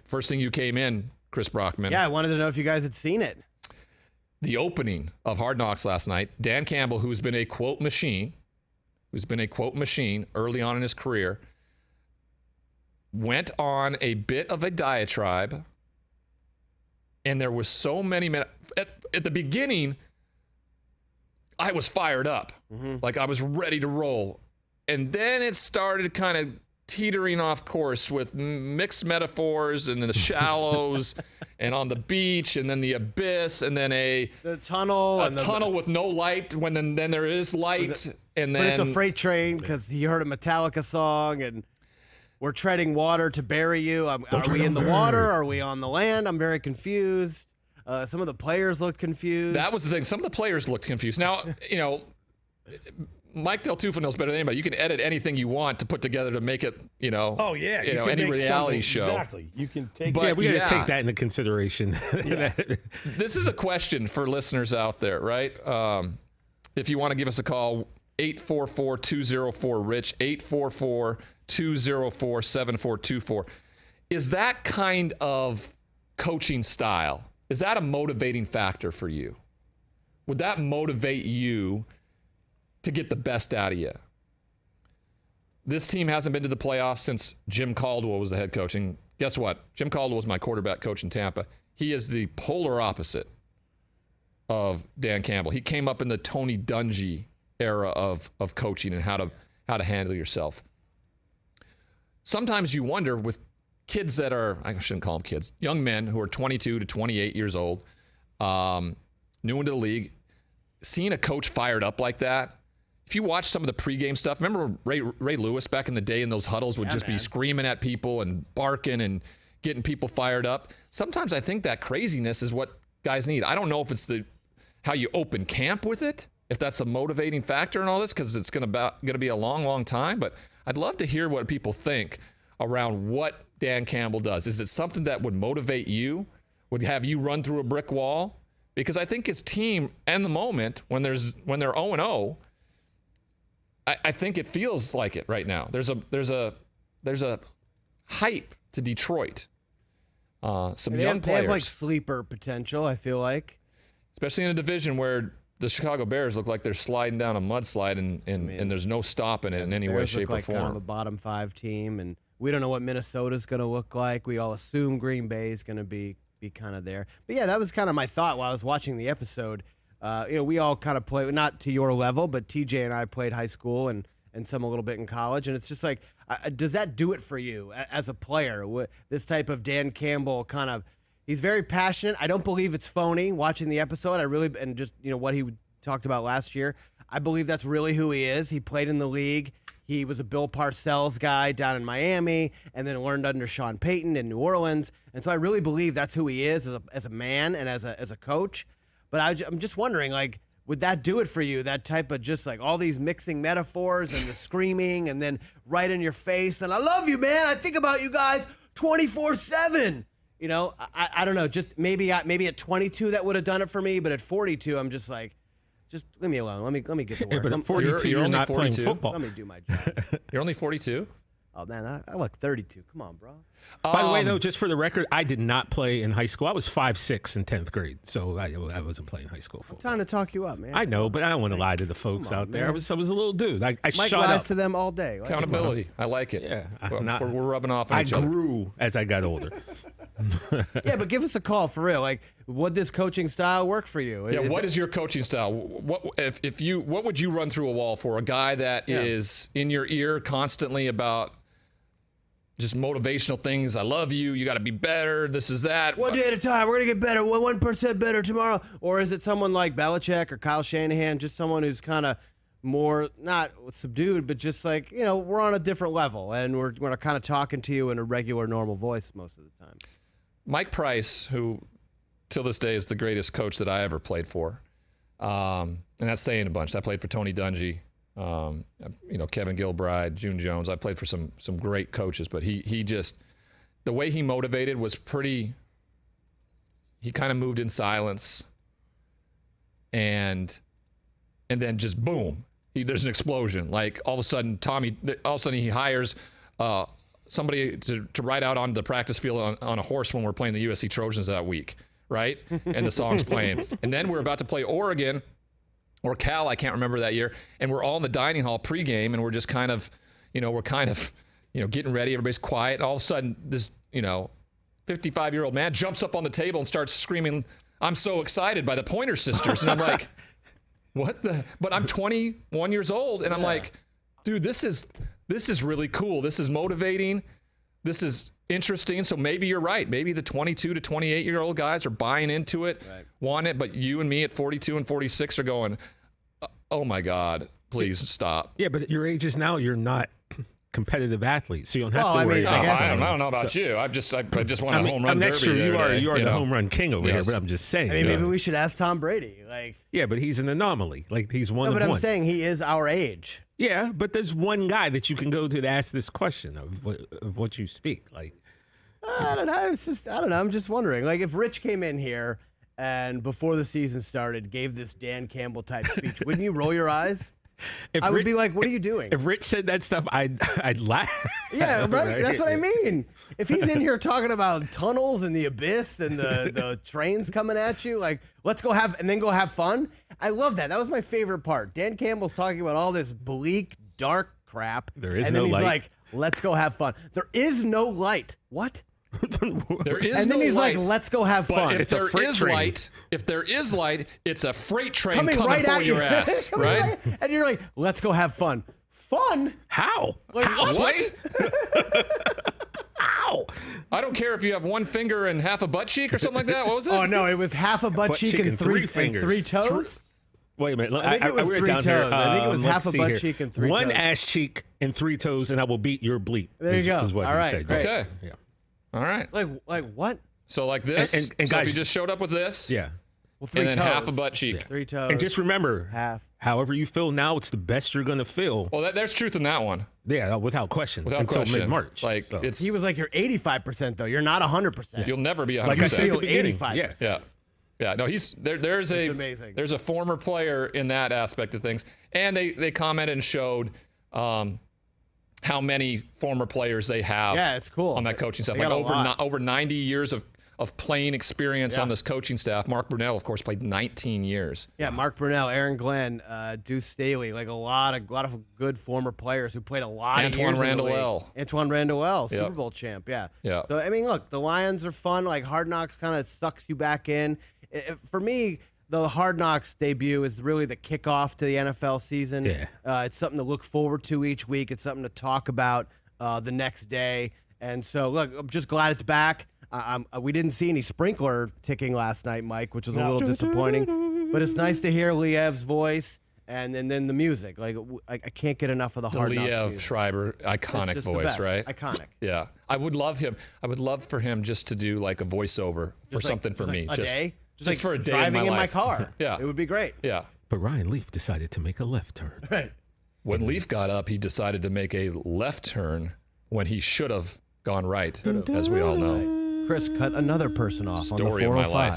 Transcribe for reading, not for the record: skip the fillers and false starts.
first thing you came in, Chris Brockman. Yeah, I wanted to know if you guys had seen it. The opening of Hard Knocks last night, Dan Campbell, who's been a quote machine early on in his career, went on a bit of a diatribe, and there was so many minutes. At the beginning, I was fired up. Like I was ready to roll. And then it started kind of teetering off course with mixed metaphors and then the shallows and on the beach and then the abyss and then the tunnel with no light when then there is light. But it's a freight train because he heard a Metallica song and we're treading water to bury you. Are we in the water? Are we on the land? I'm very confused. Some of the players looked confused. That was the thing. Some of the players looked confused. Now, Mike Del Tufo knows better than anybody. You can edit anything you want to put together to make it, any reality show. Exactly. You can take. But we got to take that into consideration. Yeah. This is a question for listeners out there, right? If you want to give us a call, 844-204-RICH, 844-204-7424. Is that kind of coaching style, is that a motivating factor for you? Would that motivate you to get the best out of you? This team hasn't been to the playoffs since Jim Caldwell was the head coach. And guess what? Jim Caldwell was my quarterback coach in Tampa. He is the polar opposite of Dan Campbell. He came up in the Tony Dungy era of coaching and how to handle yourself. Sometimes you wonder with kids that are, I shouldn't call them kids, young men who are 22 to 28 years old, new into the league, seeing a coach fired up like that. If you watch some of the pregame stuff, remember Ray Lewis back in the day in those huddles would be screaming at people and barking and getting people fired up. Sometimes I think that craziness is what guys need. I don't know if it's how you open camp with it, if that's a motivating factor in all this, because it's going to be a long, long time. But I'd love to hear what people think around what Dan Campbell does. Is it something that would motivate you? Would have you run through a brick wall? Because I think his team and the moment when they're 0-0, I think it feels like it right now. There's a hype to Detroit. Some young players. They have like sleeper potential, I feel like. Especially in a division where the Chicago Bears look like they're sliding down a mudslide and there's no stopping it in any way, shape, or form. Kind of a bottom 5 team, and we don't know what Minnesota's going to look like. We all assume Green Bay is going to be kind of there. But yeah, that was kind of my thought while I was watching the episode. We all kind of play, not to your level, but TJ and I played high school and some a little bit in college. And it's just like, does that do it for you as a player? This type of Dan Campbell kind of, he's very passionate. I don't believe it's phony watching the episode. And just, what he talked about last year, I believe that's really who he is. He played in the league. He was a Bill Parcells guy down in Miami and then learned under Sean Payton in New Orleans. And so I really believe that's who he is as a man and as a coach. But I'm just wondering, like, would that do it for you? That type of just like all these mixing metaphors and the screaming and then right in your face. And I love you, man. I think about you guys 24/7. I don't know. Just maybe at 22 that would have done it for me. But at 42, I'm just like, just leave me alone. Let me get to work. But at 42, you're not 42. Playing football. Let me do my job. You're only 42? Oh, man, I look 32. Come on, bro. By the way, though, just for the record, I did not play in high school. I was 5'6" in 10th grade, so I wasn't playing high school football. I'm trying to talk you up, man. I know, but I don't want to lie to the folks out there. I was a little dude. I Mike shut lies up. to them all day. Accountability. I like it. Yeah. We're rubbing off on each other. I grew as I got older. Yeah, but give us a call for real. Like, would this coaching style work for you? Yeah, what is your coaching style? What would you run through a wall for? A guy that is in your ear constantly about just motivational things. I love you. You got to be better. This is that. One day at a time. We're going to get better. 1% better tomorrow. Or is it someone like Belichick or Kyle Shanahan, just someone who's kind of more, not subdued, but just like, we're on a different level and we're kind of talking to you in a regular, normal voice most of the time. Mike Price, who till this day is the greatest coach that I ever played for. And that's saying a bunch. I played for Tony Dungy. Kevin Gilbride, June Jones. I played for some great coaches, but he just, the way he motivated was pretty, he kind of moved in silence and then just boom, there's an explosion. Like all of a sudden he hires a somebody to ride out onto the practice field on a horse when we're playing the USC Trojans that week, right? And the song's playing. And then we're about to play Oregon or Cal, I can't remember that year, and we're all in the dining hall pregame, and we're just kind of, getting ready. Everybody's quiet. And all of a sudden, this, 55-year-old man jumps up on the table and starts screaming, "I'm so excited," by the Pointer Sisters. And I'm like, what the? But I'm 21 years old, and I'm like, dude, this is really cool. This is motivating. This is interesting. So maybe you're right. Maybe the 22 to 28-year-old guys are buying into it, want it, but you and me at 42 and 46 are going, oh my God, please stop. Yeah, but at your age is now, you're not competitive athletes, so you don't have to worry about it. I don't know about you. I just want a home run that's derby. True. You are the home run king over here, but I'm just saying. I mean, maybe we should ask Tom Brady. Yeah, but he's an anomaly. He's one of one. But I'm saying he is our age. Yeah, but there's one guy that you can go to ask this question of what you speak. I don't know. I'm just wondering. If Rich came in here and before the season started gave this Dan Campbell type speech, wouldn't you roll your eyes? I would be like, what are you doing? If Rich said that stuff, I'd laugh. Yeah, right. That's what I mean. If he's in here talking about tunnels and the abyss and the trains coming at you, let's go have fun. I love that. That was my favorite part. Dan Campbell's talking about all this bleak, dark crap. There is and then no he's light. like, let's go have fun. There is no light. What? There is and then no he's light, like, let's go have fun. But if there is light, it's a freight train coming right for your ass, right? And you're like, let's go have fun. Fun? How? What? How? I don't care if you have one finger and half a butt cheek or something like that. What was it? Oh, no, it was half a butt cheek and three fingers. And 3 toes? Wait a minute. I think it was 3 toes. I think it was half a butt cheek and 3 toes. One ass cheek and 3 toes, and I will beat your bleep. There you go. Is what all right, said. great. Okay. Yeah. All right. Like what? So like this. And so guys, if you just showed up with this. Yeah. Well, 3 and then toes. half a butt cheek. 3 toes. And just remember, however you feel now, it's the best you're going to feel. Well, there's truth in that one. Yeah, without question. Without until question. mid-March. He was like, you're 85% though. You're not 100%. You'll never be 100%. Like I said at the beginning. 85%. Yeah. Yeah, no, he's there. There's amazing. There's a former player in that aspect of things, and they commented and showed how many former players they have. Yeah, it's cool on that coaching staff. They got Over 90 years of playing experience on this coaching staff. Mark Brunell, of course, played 19 years. Yeah, Mark Brunell, Aaron Glenn, Deuce Staley, a lot of good former players who played a lot of years in the league. Antoine Randall, Super Bowl champ. Yeah. So I mean, look, the Lions are fun. Hard Knocks kind of sucks you back in. For me, the Hard Knocks debut is really the kickoff to the NFL season. Yeah. It's something to look forward to each week. It's something to talk about the next day. And so, look, I'm just glad it's back. We didn't see any sprinkler ticking last night, Mike, which was a little disappointing. But it's nice to hear Liev's voice and then the music. I can't get enough of the Hard Knocks Liev music. Schreiber, iconic voice, right? Iconic. Yeah. I would love him. I would love for him just to do a voiceover for something for me. A day? Just for a day driving in my life. Car. Yeah. It would be great. Yeah. But Ryan Leaf decided to make a left turn. Right. When Leaf got up, he decided to make a left turn when he should have gone right, as we all know. Chris cut another person off on the Story of my 405. life.